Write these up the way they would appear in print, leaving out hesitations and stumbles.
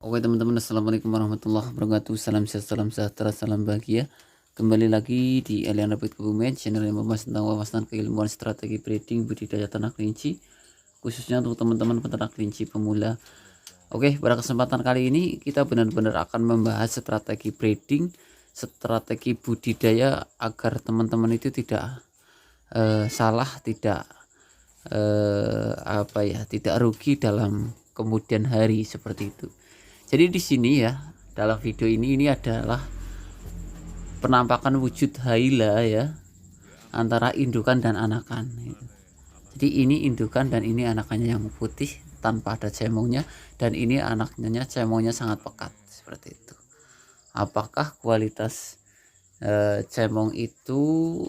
Oke teman-teman, assalamualaikum warahmatullahi wabarakatuh. Salam sejahtera, salam bahagia. Kembali lagi di Elian Rapid Kebumen, channel yang membahas tentang wawasan keilmuan strategi breeding budidaya ternak kelinci, khususnya untuk teman-teman peternak kelinci pemula. Oke, pada kesempatan kali ini kita benar-benar akan membahas strategi breeding, strategi budidaya agar teman-teman itu tidak salah, tidak tidak rugi dalam kemudian hari seperti itu. Jadi di sini ya, dalam video ini adalah penampakan wujud Haila ya, antara indukan dan anakan. Jadi ini indukan dan ini anakannya yang putih tanpa ada cemongnya, dan ini anaknya cemongnya sangat pekat seperti itu. Apakah kualitas cemong itu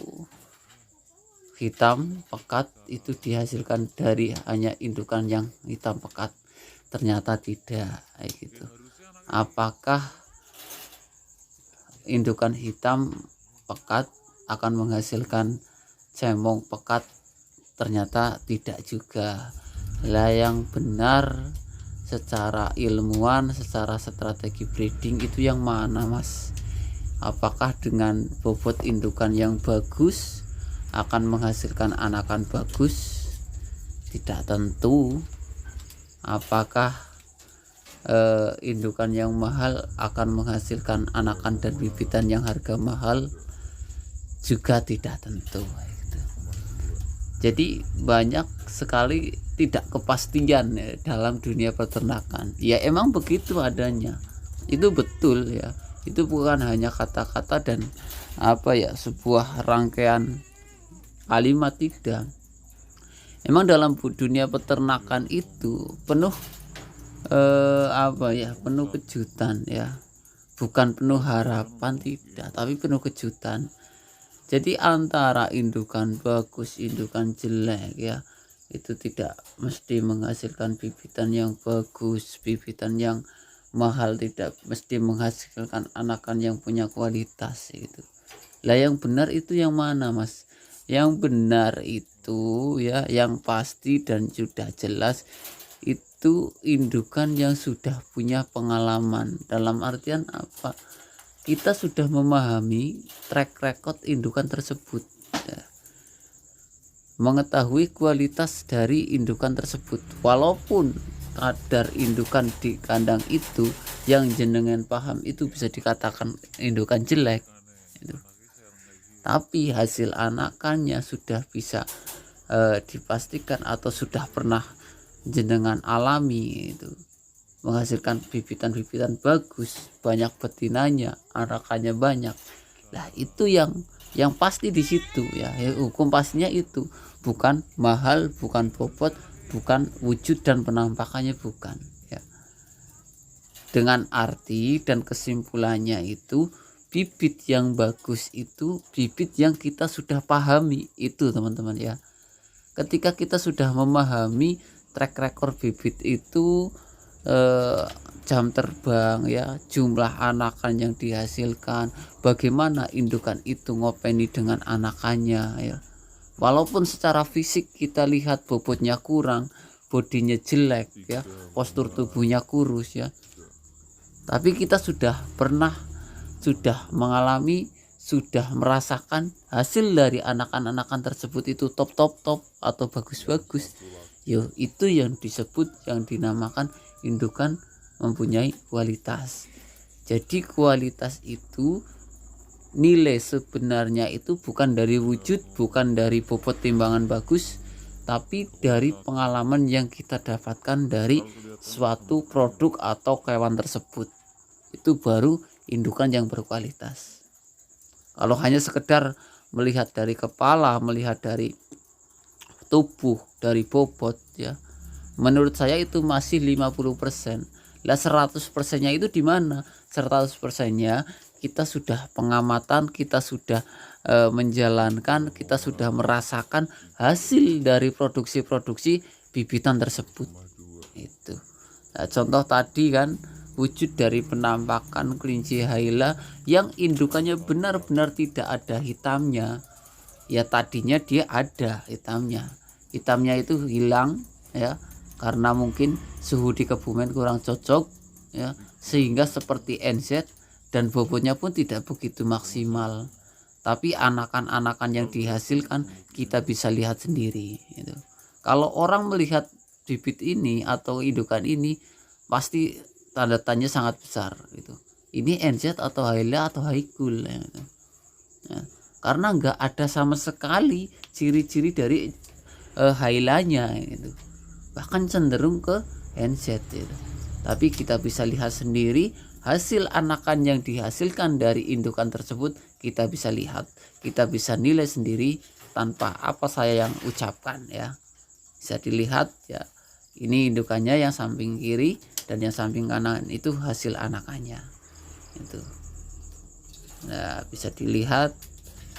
hitam pekat itu dihasilkan dari hanya indukan yang hitam pekat? Ternyata tidak, kayak gitu. Apakah indukan hitam pekat akan menghasilkan cemong pekat? Ternyata tidak juga. Lah yang benar secara ilmuwan, secara strategi breeding itu yang mana, Mas? Apakah dengan bobot indukan yang bagus akan menghasilkan anakan bagus? Tidak tentu. Apakah indukan yang mahal akan menghasilkan anakan dan bibitan yang harga mahal? Juga tidak tentu. Jadi banyak sekali tidak kepastian ya, dalam dunia peternakan. Ya emang begitu adanya, itu betul ya. Itu bukan hanya kata-kata dan sebuah rangkaian kalimat, tidak. Emang dalam dunia peternakan itu penuh penuh kejutan ya. Bukan penuh harapan, tidak, tapi penuh kejutan. Jadi antara indukan bagus, indukan jelek ya, itu tidak mesti menghasilkan bibitan yang bagus, bibitan yang mahal tidak mesti menghasilkan anakan yang punya kualitas gitu. Lah yang benar itu yang mana, Mas? Yang benar itu ya, yang pasti dan sudah jelas itu indukan yang sudah punya pengalaman. Dalam artian apa? Kita sudah memahami track record indukan tersebut ya. Mengetahui kualitas dari indukan tersebut. Walaupun kadar indukan di kandang itu yang jenengan paham itu bisa dikatakan indukan jelek gitu. Tapi hasil anakannya sudah bisa dipastikan atau sudah pernah jenengan alami itu, menghasilkan bibitan-bibitan bagus, banyak betinanya, anakannya banyak. Lah itu yang pasti di situ ya. Hukum pastinya itu bukan mahal, bukan bobot, bukan wujud dan penampakannya, bukan ya. Dengan arti dan kesimpulannya itu, bibit yang bagus itu bibit yang kita sudah pahami itu, teman-teman ya. Ketika kita sudah memahami track record bibit itu, jam terbang ya, jumlah anakan yang dihasilkan, bagaimana indukan itu ngopeni dengan anakannya ya. Walaupun secara fisik kita lihat bobotnya kurang, bodinya jelek ya, postur tubuhnya kurus ya, tapi kita sudah mengalami, sudah merasakan hasil dari anakan-anakan tersebut itu top atau bagus-bagus. Yo, itu yang disebut, yang dinamakan indukan mempunyai kualitas. Jadi kualitas itu, nilai sebenarnya itu bukan dari wujud, bukan dari bobot timbangan bagus, tapi dari pengalaman yang kita dapatkan dari suatu produk atau hewan tersebut. Itu baru indukan yang berkualitas. Kalau hanya sekedar melihat dari kepala, melihat dari tubuh, dari bobot ya, menurut saya itu masih 50%. Lah 100%-nya itu di mana? 100%-nya kita sudah pengamatan, kita sudah menjalankan, kita sudah merasakan hasil dari produksi bibitan tersebut. Itu. Nah, contoh tadi kan, wujud dari penampakan kelinci Haila yang indukannya benar-benar tidak ada hitamnya. Ya tadinya dia ada hitamnya itu hilang ya, karena mungkin suhu di Kebumen kurang cocok ya, sehingga seperti NZ dan bobotnya pun tidak begitu maksimal. Tapi anakan-anakan yang dihasilkan kita bisa lihat sendiri gitu. Kalau orang melihat bibit ini atau indukan ini pasti tanda tanya sangat besar gitu. Ini NZ atau Haila atau Haikul gitu. Ya, karena nggak ada sama sekali ciri-ciri dari Hailanya gitu. Bahkan cenderung ke NZ gitu. Tapi kita bisa lihat sendiri hasil anakan yang dihasilkan dari indukan tersebut, kita bisa lihat, kita bisa nilai sendiri tanpa apa saya yang ucapkan ya. Bisa dilihat ya, ini indukannya yang samping kiri dan yang samping kanan itu hasil anakannya itu. Nah, bisa dilihat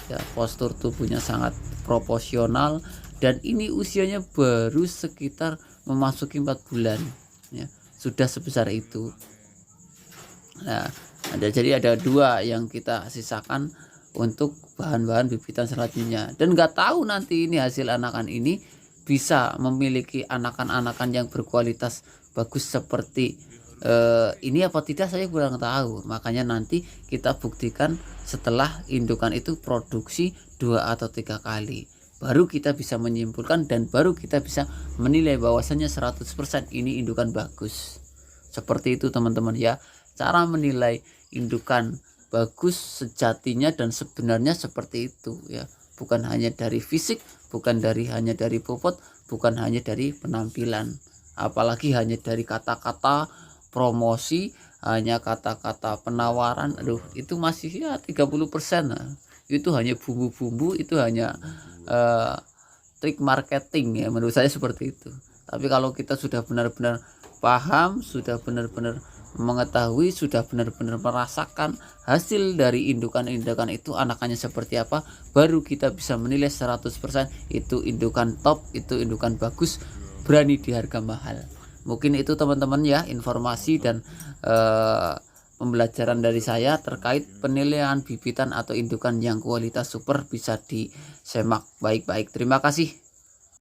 ya, postur tubuhnya sangat proporsional dan ini usianya baru sekitar memasuki 4 bulan ya, sudah sebesar itu. Nah, jadi ada 2 yang kita sisakan untuk bahan-bahan bibitan selanjutnya, dan nggak tahu nanti ini hasil anakan ini bisa memiliki anakan-anakan yang berkualitas bagus seperti ini apa tidak, saya kurang tahu. Makanya nanti kita buktikan setelah indukan itu produksi 2 atau 3 kali, baru kita bisa menyimpulkan dan baru kita bisa menilai bahwasannya 100% ini indukan bagus. Seperti itu teman-teman ya, cara menilai indukan bagus sejatinya dan sebenarnya seperti itu ya. Bukan hanya dari fisik, bukan hanya dari bobot, bukan hanya dari penampilan, apalagi hanya dari kata-kata promosi, hanya kata-kata penawaran. Aduh, itu masih ya 30%. Itu hanya bumbu-bumbu, itu hanya trik marketing ya, menurut saya seperti itu. Tapi kalau kita sudah benar-benar paham, sudah benar-benar mengetahui, sudah benar-benar merasakan hasil dari indukan-indukan itu anakannya seperti apa, baru kita bisa menilai 100% itu indukan top, itu indukan bagus, berani di harga mahal. Mungkin itu teman-teman ya, informasi dan pembelajaran dari saya terkait penilaian bibitan atau indukan yang kualitas super, bisa disimak baik-baik. Terima kasih.